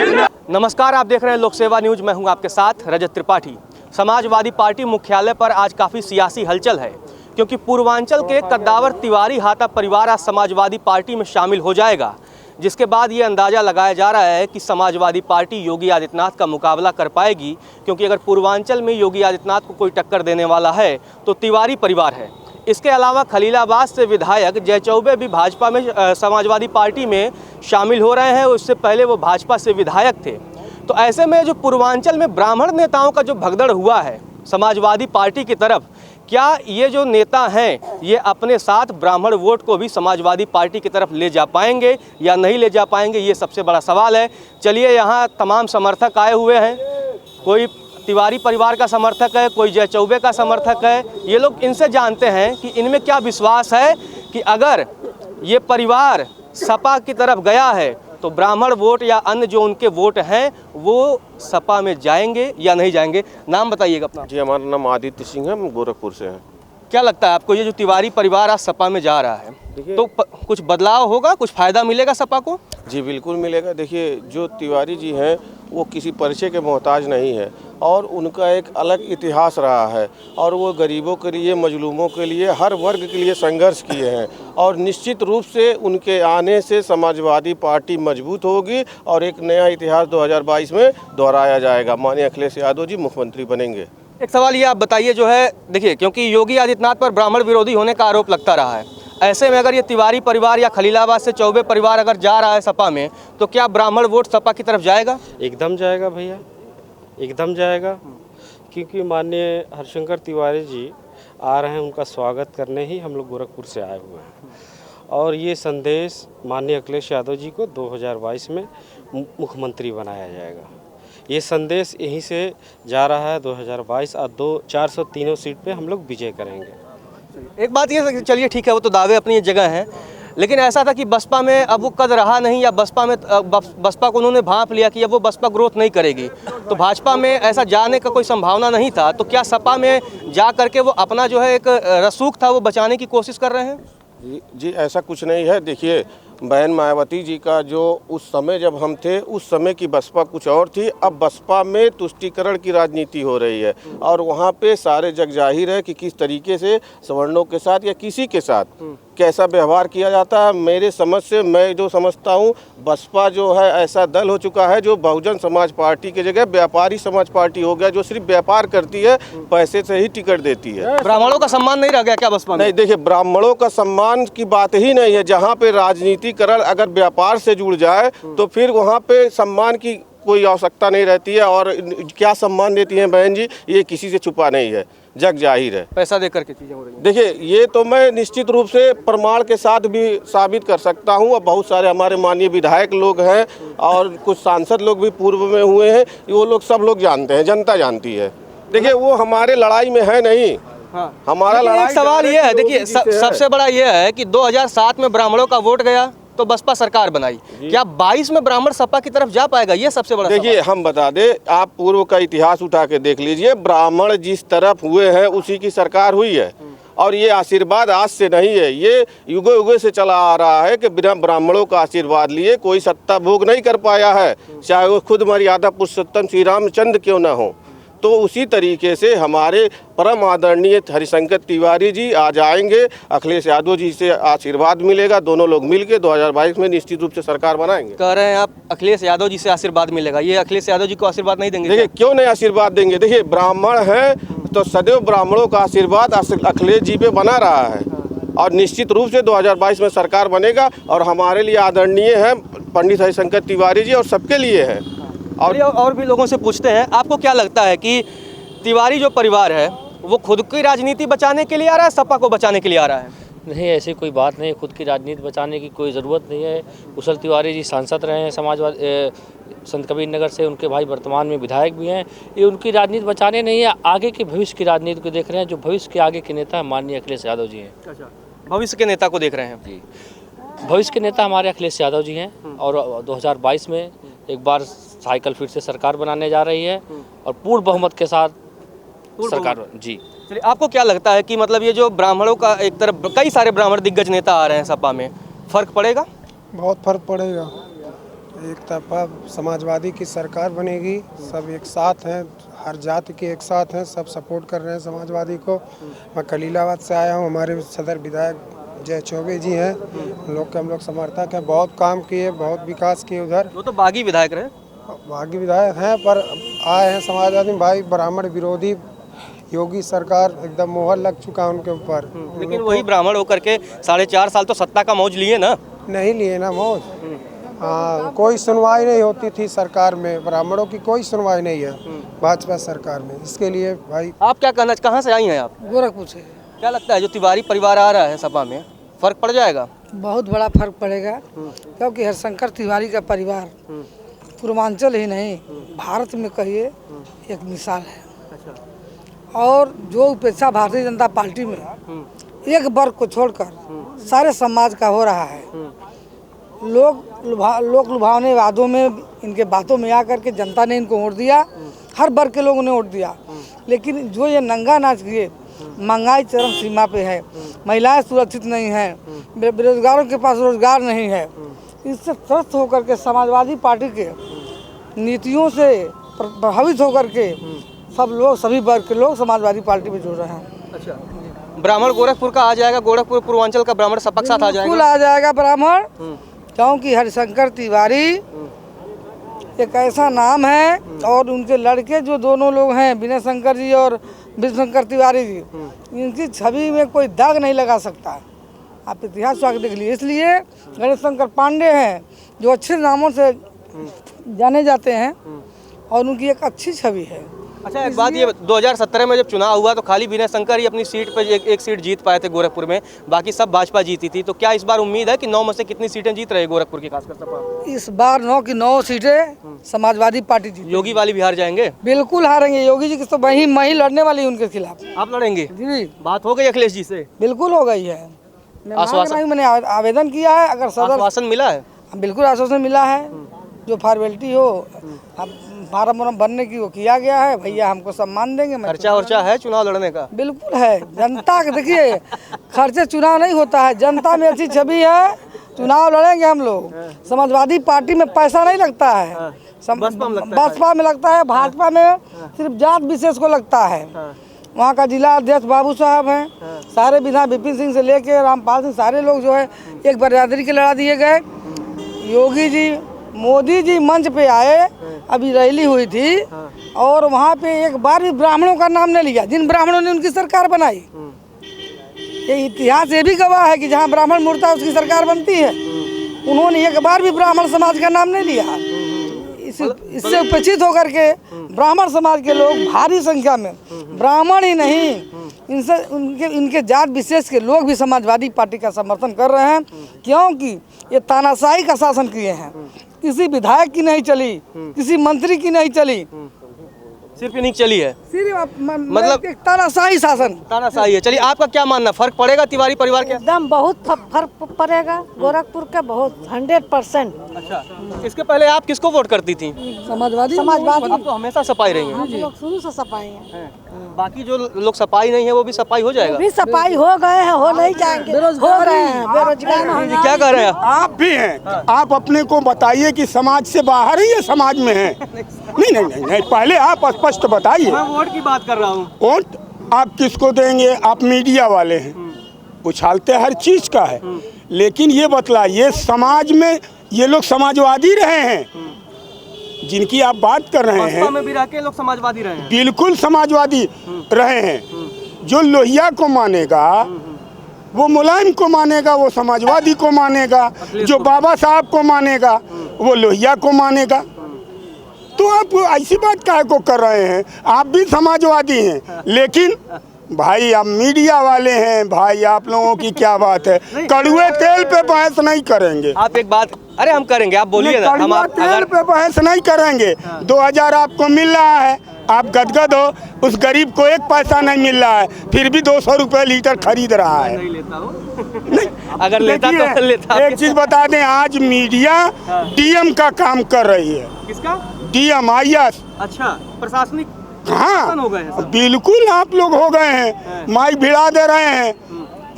नमस्कार, आप देख रहे हैं लोक सेवा न्यूज। मैं हूं आपके साथ रजत त्रिपाठी। समाजवादी पार्टी मुख्यालय पर आज काफ़ी सियासी हलचल है, क्योंकि पूर्वांचल के कद्दावर तिवारी हाता परिवार आज समाजवादी पार्टी में शामिल हो जाएगा, जिसके बाद ये अंदाज़ा लगाया जा रहा है कि समाजवादी पार्टी योगी आदित्यनाथ का मुकाबला कर पाएगी, क्योंकि अगर पूर्वांचल में योगी आदित्यनाथ को कोई टक्कर देने वाला है तो तिवारी परिवार है। इसके अलावा खलीलाबाद से विधायक जय चौबे भी भाजपा में समाजवादी पार्टी में शामिल हो रहे हैं। उससे पहले वो भाजपा से विधायक थे। तो ऐसे में जो पूर्वांचल में ब्राह्मण नेताओं का जो भगदड़ हुआ है समाजवादी पार्टी की तरफ, क्या ये जो नेता हैं ये अपने साथ ब्राह्मण वोट को भी समाजवादी पार्टी की तरफ ले जा पाएंगे या नहीं ले जा पाएंगे, ये सबसे बड़ा सवाल है। चलिए, यहाँ तमाम समर्थक आए हुए हैं। कोई तिवारी परिवार का समर्थक है, कोई जय चौबे का समर्थक है। ये लोग इनसे जानते हैं कि इनमें क्या विश्वास है कि अगर ये परिवार सपा की तरफ गया है तो ब्राह्मण वोट या अन्य जो उनके वोट हैं वो सपा में जाएंगे या नहीं जाएंगे। नाम बताइएगा अपना। जी, हमारा नाम आदित्य सिंह है, हम गोरखपुर से हैं। क्या लगता है आपको, ये जो तिवारी परिवार आज सपा में जा रहा है तो कुछ बदलाव होगा, कुछ फ़ायदा मिलेगा सपा को? जी बिल्कुल मिलेगा। देखिए, जो तिवारी जी हैं वो किसी परिचय के मोहताज नहीं है और उनका एक अलग इतिहास रहा है और वो गरीबों के लिए, मजलूमों के लिए, हर वर्ग के लिए संघर्ष किए हैं और निश्चित रूप से उनके आने से समाजवादी पार्टी मजबूत होगी और एक नया इतिहास 2022 में दोहराया जाएगा। माननीय अखिलेश यादव जी मुख्यमंत्री बनेंगे। एक सवाल ये आप बताइए जो है, देखिए, क्योंकि योगी आदित्यनाथ पर ब्राह्मण विरोधी होने का आरोप लगता रहा है, ऐसे में अगर ये तिवारी परिवार या खलीलाबाद से चौबे परिवार अगर जा रहा है सपा में, तो क्या ब्राह्मण वोट सपा की तरफ जाएगा? एकदम जाएगा भैया, एकदम जाएगा। क्योंकि माननीय हरिशंकर तिवारी जी आ रहे हैं, उनका स्वागत करने ही हम लोग गोरखपुर से आए हुए हैं और ये संदेश माननीय अखिलेश यादव जी को 2022 में मुख्यमंत्री बनाया जाएगा। ये संदेश यहीं से जा रहा है 2022 और 403 सीट पे हम लोग विजय करेंगे। एक बात ये, चलिए ठीक है, वो तो दावे अपनी जगह हैं, लेकिन ऐसा था कि बसपा में अब वो कद रहा नहीं या बसपा को उन्होंने भांप लिया कि अब वो बसपा ग्रोथ नहीं करेगी, तो भाजपा में ऐसा जाने का कोई संभावना नहीं था। तो क्या सपा में जा करके वो अपना जो है एक रसूख था वो बचाने की कोशिश कर रहे हैं? जी ऐसा कुछ नहीं है। देखिए, बहन मायावती जी का जो उस समय जब हम थे, उस समय की बसपा कुछ और थी। अब बसपा में तुष्टीकरण की राजनीति हो रही है और वहाँ पे सारे जग जाहिर है कि किस तरीके से सवर्णों के साथ या किसी के साथ कैसा व्यवहार किया जाता है। मेरे समझ से, मैं जो समझता हूँ, बसपा जो है ऐसा दल हो चुका है जो बहुजन समाज पार्टी की जगह व्यापारी समाज पार्टी हो गया, जो सिर्फ व्यापार करती है, पैसे से ही टिकट देती है। ब्राह्मणों का सम्मान नहीं रह गया क्या बसपा में? नहीं, देखिए, ब्राह्मणों का सम्मान की बात ही नहीं है। जहाँ पे राजनीतिकरण अगर व्यापार से जुड़ जाए तो फिर वहाँ पे सम्मान की कोई आवश्यकता नहीं रहती है। और क्या सम्मान देती हैं बहन जी, ये किसी से छुपा नहीं है, जग जाहिर है। पैसा देकर के चीज़ें हो रही हैं। देखिए, ये तो मैं निश्चित रूप से प्रमाण के साथ भी साबित कर सकता हूँ और बहुत सारे हमारे माननीय विधायक लोग हैं और कुछ सांसद लोग भी पूर्व में हुए हैं, वो लोग सब लोग जानते हैं, जनता जानती है। देखिए, वो हमारे लड़ाई में है नहीं। हाँ, हमारा एक सवाल ये है, देखिए, सबसे बड़ा ये है कि 2007 में ब्राह्मणों का वोट गया तो बसपा सरकार बनाई, क्या 22 में ब्राह्मण सपा की तरफ जा पाएगा? ये सबसे बड़ा देखिए, हम बता दें, आप पूर्व का इतिहास उठा के देख लीजिए, ब्राह्मण जिस तरफ हुए हैं उसी की सरकार हुई है और ये आशीर्वाद आज से नहीं है, ये युगों युगों से चला आ रहा है कि बिना ब्राह्मणों का आशीर्वाद लिए कोई सत्ता भोग नहीं कर पाया है, चाहे वो खुद मर्यादा पुरुषोत्तम श्री रामचंद्र क्यों ना हो। तो उसी तरीके से हमारे परम आदरणीय हरिशंकर तिवारी जी आ जाएंगे, अखिलेश यादव जी से आशीर्वाद मिलेगा, दोनों लोग मिलके 2022 में निश्चित रूप से सरकार बनाएंगे। कह रहे हैं आप अखिलेश यादव जी से आशीर्वाद मिलेगा, ये अखिलेश यादव जी को आशीर्वाद नहीं देंगे? देखिए, क्यों नहीं आशीर्वाद देंगे। देखिए, ब्राह्मण है तो सदैव ब्राह्मणों का आशीर्वाद अखिलेश जी पे बना रहा है और निश्चित रूप से 2022 में सरकार बनेगा और हमारे लिए आदरणीय है पंडित हरिशंकर तिवारी जी और सबके लिए है। और भी लोगों से पूछते हैं, आपको क्या लगता है कि तिवारी जो परिवार है वो खुद की राजनीति बचाने के लिए आ रहा है, सपा को बचाने के लिए आ रहा है? नहीं, ऐसी कोई बात नहीं, खुद की राजनीति बचाने की कोई ज़रूरत नहीं है। कुशल तिवारी जी सांसद रहे हैं समाजवादी संत कबीर नगर से, उनके भाई वर्तमान में विधायक भी हैं। ये उनकी राजनीति बचाने नहीं है, आगे के भविष्य की राजनीति को देख रहे हैं। जो भविष्य के आगे के नेता माननीय अखिलेश यादव जी हैं। अच्छा, भविष्य के नेता को देख रहे हैं जी। भविष्य के नेता हमारे अखिलेश यादव जी हैं और 2022 में एक बार साइकिल फिर से सरकार बनाने जा रही है और पूर्ण बहुमत के साथ सरकार। जी, चलिए, आपको क्या लगता है कि मतलब ये जो ब्राह्मणों का एक तरफ कई सारे ब्राह्मण दिग्गज नेता आ रहे हैं सपा में, फर्क पड़ेगा? बहुत फर्क पड़ेगा। एक तरफा समाजवादी की सरकार बनेगी, सब एक साथ हैं, हर जाति के एक साथ हैं, सब सपोर्ट कर रहे हैं समाजवादी को। मैं कलीलाबाद से आया हूँ, हमारे सदर विधायक जय चौबे जी हैं, हम लोग समर्थक हैं, बहुत काम किए, बहुत विकास किए उधर। वो तो बागी विधायक रहे। बागी विधायक हैं पर आए हैं समाजवादी भाई, ब्राह्मण विरोधी योगी सरकार एकदम मोहर लग चुका है उनके ऊपर। लेकिन वही ब्राह्मण होकर के 4.5 साल तो सत्ता का मौज लिए ना। नहीं लिए ना मौज। हाँ, कोई सुनवाई नहीं होती थी सरकार में, ब्राह्मणों की कोई सुनवाई नहीं है भाजपा सरकार में। इसके लिए भाई आप क्या कहना, कहाँ से आई हैं आप? गोरखपुर से। क्या लगता है जो तिवारी परिवार आ रहा है सभा में, फर्क पड़ जाएगा? बहुत बड़ा फर्क पड़ेगा, क्योंकि हरिशंकर तिवारी का परिवार पूर्वांचल ही नहीं भारत में कहिए एक मिसाल है। और जो उपेक्षा भारतीय जनता पार्टी में एक वर्ग को छोड़कर सारे समाज का हो रहा है। लोग लुभावने वादों में, इनके बातों में आकर के जनता ने इनको वोट दिया, हर वर्ग के लोगों ने वोट दिया। लेकिन जो ये नंगा नाच किए, महंगाई चरम सीमा पे है, महिलाएं सुरक्षित नहीं हैं, बेरोजगारों के पास रोजगार नहीं है, इससे त्रस्त होकर के समाजवादी पार्टी के नीतियों से प्रभावित होकर के सब लोग, सभी वर्ग के लोग समाजवादी पार्टी में जुड़ रहे हैं। अच्छा, ब्राह्मण गोरखपुर का आ जाएगा, गोरखपुर पूर्वांचल का ब्राह्मण सबक साथ आ जाएगा? बिल्कुल आ जाएगा ब्राह्मण, क्योंकि हरिशंकर तिवारी एक ऐसा नाम है। और उनके लड़के जो दोनों लोग हैं, विनय शंकर जी और विष्णुशंकर तिवारी जी, इनकी छवि में कोई दाग नहीं लगा सकता। आप इतिहास आके देख लीजिए। इसलिए गणेश शंकर पांडे हैं जो अच्छे नामों से जाने जाते हैं और उनकी एक अच्छी छवि है। अच्छा, एक बात ये, 2017 में जब चुनाव हुआ तो खाली विनय शंकर ही अपनी सीट पर एक सीट जीत पाए थे गोरखपुर में, बाकी सब भाजपा जीती थी। तो क्या इस बार उम्मीद है कि 9 में से कितनी सीटें जीत रहे गोरखपुर की, खासकर सपा? इस बार 9 की 9 सीटें समाजवादी पार्टी जीती। योगी वाली भी हार जाएंगे? बिल्कुल हारेंगे। योगी जी की तो वही लड़ने वाली है उनके खिलाफ। आप लड़ेंगे? जी बात हो गई अखिलेश जी से? बिल्कुल हो गई है। मैंने आवेदन किया है, अगर सदर आश्वासन मिला है? बिल्कुल आश्वासन मिला है। जो फॉर्मेलिटी हो, अब फार्म भरने की वो किया गया है, भैया हमको सम्मान देंगे। खर्चा वर्चा है चुनाव लड़ने का? बिल्कुल है। जनता के देखिए, खर्चे चुनाव नहीं होता है, जनता में अच्छी छवि है, चुनाव लड़ेंगे हम लोग। समाजवादी पार्टी में पैसा नहीं लगता है, बसपा में लगता है, भाजपा में सिर्फ जात विशेष को लगता है। वहाँ का जिला अध्यक्ष बाबू साहब हैं, सारे विधायक विपिन सिंह से लेके रामपाल सिंह, सारे लोग जो है एक बरादरी के लड़ा दिए गए। योगी जी, मोदी जी मंच पे आए, अभी रैली हुई थी और वहाँ पे एक बार भी ब्राह्मणों का नाम नहीं लिया, जिन ब्राह्मणों ने उनकी सरकार बनाई। ये इतिहास ये भी गवाह है कि जहाँ ब्राह्मण मुड़ता है उसकी सरकार बनती है। उन्होंने एक बार भी ब्राह्मण समाज का नाम नहीं लिया। इससे उपेक्षित होकर के ब्राह्मण समाज के लोग भारी संख्या में, ब्राह्मण ही नहीं, इनके जात विशेष के लोग भी समाजवादी पार्टी का समर्थन कर रहे हैं, क्योंकि ये तानाशाही का शासन किए हैं। किसी विधायक की नहीं चली, किसी मंत्री की नहीं चली, सिर्फ इन्हीं की चली है। सिर्फ मतलब तानाशाही शासन, तानाशाही है। चलिए, आपका क्या मानना, फर्क पड़ेगा तिवारी परिवार के? एकदम बहुत फर्क पड़ेगा गोरखपुर का, बहुत 100%। अच्छा, इसके पहले आप किसको वोट करती थी? समाजवादी। आप तो हमेशा सपाई रही हैं। हम लोग शुरू से सपाई हैं। बाकी जो लोग सपाई नहीं है वो भी सपाई हो जाएगा? भी सपाई हो गए हैं, हो नहीं जाएंगे, हो गए हैं, बेरोजगार। क्या कह रहे हैं आप भी हैं? आप अपने को बताइए कि समाज से बाहर ही ये समाज में है? नहीं, पहले आप स्पष्ट बताइए। मैं वोट की बात कर रहा हूँ। वोट आप किसको देंगे? आप मीडिया वाले हैं, उछालते हर चीज का है, लेकिन ये बतलाइए समाज में ये लोग समाजवादी रहे हैं जिनकी आप बात कर रहे हैं? में भी रह के लोग समाजवादी रहे हैं। बिल्कुल समाजवादी रहे हैं। जो लोहिया को मानेगा वो मुलायम को मानेगा, वो समाजवादी को मानेगा। जो बाबा साहब को मानेगा वो लोहिया को मानेगा। तो आप ऐसी बात काहे को कर रहे हैं? आप भी समाजवादी हैं, लेकिन भाई आप मीडिया वाले हैं भाई, आप लोगों की क्या बात है? कड़ुए तेल पे बहस नहीं करेंगे। आप एक बात, अरे हम करेंगे, आप बोलिए ना। हम तेल पे बहस नहीं करेंगे। 2000 आपको मिल रहा है, आप गदगद हो। उस गरीब को 1 पैसा नहीं मिल रहा है, फिर भी 200 रुपये लीटर खरीद रहा है। नहीं लेता हूँ। अगर लेता तो लेता। एक चीज बता दें, आज मीडिया डीएम का काम कर रही है। किसका? DM, IAS। अच्छा, प्रशासनिक हाँ, हो गए हैं। बिल्कुल आप लोग हो गए हैं, माइक भिड़ा दे रहे हैं।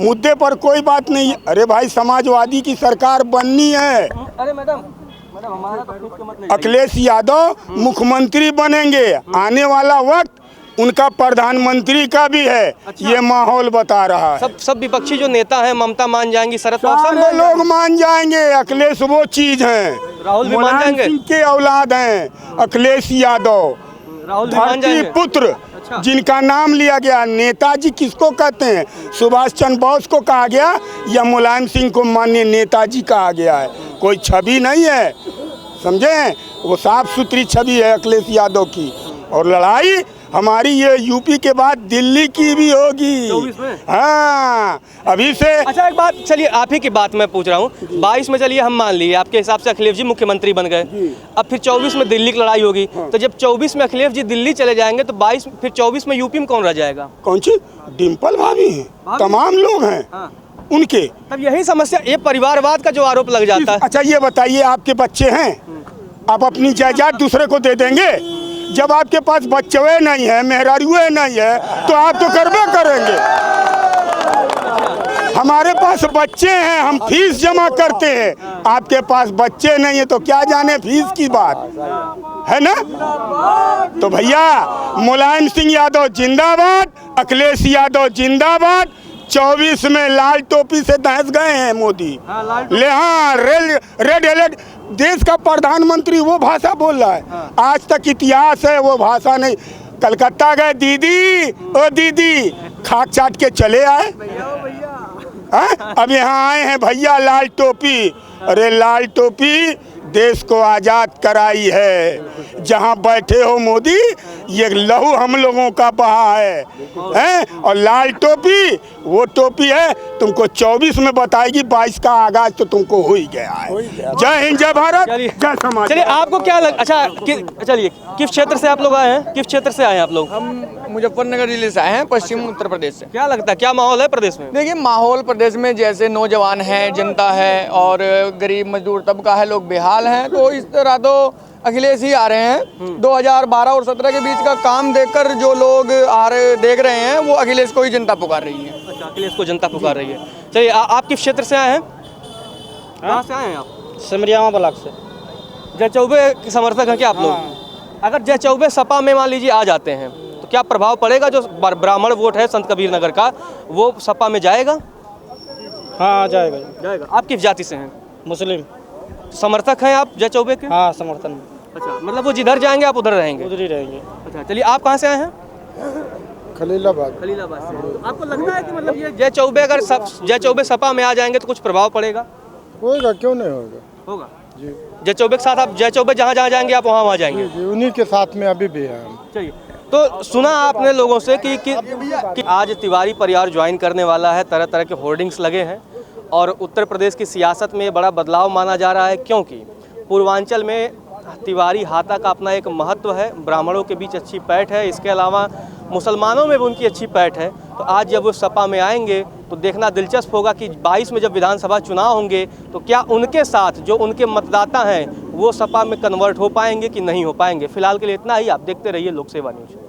मुद्दे पर कोई बात नहीं है। अरे भाई समाजवादी की सरकार बननी है, अरे मैडम हमारा तो खुद के मत नहीं। अखिलेश यादव मुख्यमंत्री बनेंगे, आने वाला वक्त उनका प्रधानमंत्री का भी है। ये माहौल बता रहा है। सब विपक्षी जो नेता हैं, ममता मान जाएंगी, शरद पवार सारे लोग मान जाएंगे। अखिलेश वो चीज हैं, राहुल भी मान मुलायम जाएंगे? सिंह के औलाद हैं अखिलेश यादव, राहुल भी मान धरती जाएंगे? पुत्र जिनका नाम लिया गया। नेताजी किसको कहते हैं? सुभाष चंद्र बोस को कहा गया या मुलायम सिंह को माननीय नेताजी कहा गया है? कोई छवि नहीं है, समझे? वो साफ सुथरी छवि है अखिलेश यादव की। और लड़ाई हमारी ये यूपी के बाद दिल्ली की भी होगी। 24 में? हाँ, अभी से। अच्छा एक बात, चलिए आप ही की बात मैं पूछ रहा हूँ। 22 में चलिए हम मान लिए आपके हिसाब से अखिलेश जी मुख्यमंत्री बन गए, अब फिर 24 में दिल्ली की लड़ाई होगी। तो जब 24 में अखिलेश जी दिल्ली चले जाएंगे तो 22 फिर 24 में यूपी में कौन रह जाएगा? कौन सी? डिम्पल भाभी हैं, तमाम लोग हैं उनके। तब यही समस्या, ये परिवारवाद का जो आरोप लग जाता है। अच्छा ये बताइए, आपके बच्चे हैं, आप अपनी जायदाद दूसरे को दे देंगे? जब आपके पास बच्चे नहीं है, मेहरारूए नहीं है, तो आप तो करबे करेंगे। हमारे पास बच्चे हैं, हम फीस जमा करते हैं। आपके पास बच्चे नहीं है तो क्या जाने फीस की बात है ना। तो भैया मुलायम सिंह यादव जिंदाबाद, अखिलेश यादव जिंदाबाद। 24 में लाल टोपी से दहस गए हैं मोदी। रेड अलर्ट, देश का प्रधानमंत्री वो भाषा बोल रहा है। आज तक इतिहास है, वो भाषा नहीं। कलकत्ता गए, दीदी ओ दीदी, खाक चाट के चले आए। अब यहाँ आए हैं भैया लाल टोपी। अरे लाल टोपी देश को आज़ाद कराई है। जहाँ बैठे हो मोदी, ये लहू हम लोगों का बहा है? और लाल टोपी वो टोपी है, तुमको 24 में बताएगी, 22 का आगाज तो तुमको हो ही गया है। जय हिंद, जय भारत, जय समाज। चलिए आपको क्या अच्छा चलिए किस क्षेत्र से आप लोग आए हैं? किस क्षेत्र से आए हैं आप लोग? हम मुजफ्फरनगर जिले से आए हैं, पश्चिम उत्तर प्रदेश से। क्या लगता है क्या माहौल है प्रदेश में? देखिए माहौल प्रदेश में जैसे नौजवान है, जनता है और गरीब मजदूर तबका है, लोग बेहाल हैं, तो इस तरह तो अखिलेश ही आ रहे हैं। 2012 और 17 के बीच का काम देखकर जो लोग देख रहे हैं, वो अखिलेश को ही जनता पुकार रही है। अच्छा, अखिलेश को जनता पुकार रही है। चलिए आप किस क्षेत्र से आए हैं? कहाँ से आए हैं आप? सिमरियामा ब्लॉक से। जय चौबे के समर्थक हैं क्या आप लोग? अगर जय चौबे सपा में मान लीजिए आ जाते हैं तो क्या प्रभाव पड़ेगा? जो ब्राह्मण वोट है संत कबीर नगर का, वो सपा में जाएगा? हाँ जाएगा। आप किस जाति से हैं? मुस्लिम। समर्थक हैं आप जय चौबे के? हाँ समर्थन। अच्छा, मतलब वो जिधर जाएंगे आप उधर रहेंगे? उधर ही रहेंगे। अच्छा, चलिए आप कहाँ से आए हैं? खलीलाबाद। खलीलाबाद से। तो आपको लगता है कि मतलब ये जय चौबे अगर जय चौबे सपा में आ जाएंगे तो कुछ प्रभाव पड़ेगा? होगा, क्यों नहीं होगा। होगा जी। जय चौबे के साथ आप, जय चौबे जहाँ जहाँ जाएंगे आप वहाँ जाएंगे? जी, उन्हीं के साथ में अभी भी है हम। चाहिए। तो सुना आपने लोगों से कि आज तिवारी परिवार ज्वाइन करने वाला है, तरह तरह के होर्डिंग्स लगे हैं और उत्तर प्रदेश की सियासत में बड़ा बदलाव माना जा रहा है, क्योंकि पूर्वांचल में तिवारी हाथा का अपना एक महत्व है, ब्राह्मणों के बीच अच्छी पैठ है, इसके अलावा मुसलमानों में भी उनकी अच्छी पैठ है। तो आज जब वो सपा में आएंगे तो देखना दिलचस्प होगा कि 22 में जब विधानसभा चुनाव होंगे तो क्या उनके साथ जो उनके मतदाता हैं वो सपा में कन्वर्ट हो पाएंगे कि नहीं हो पाएंगे। फिलहाल के लिए इतना ही। आप देखते रहिए लोक सेवा न्यूज।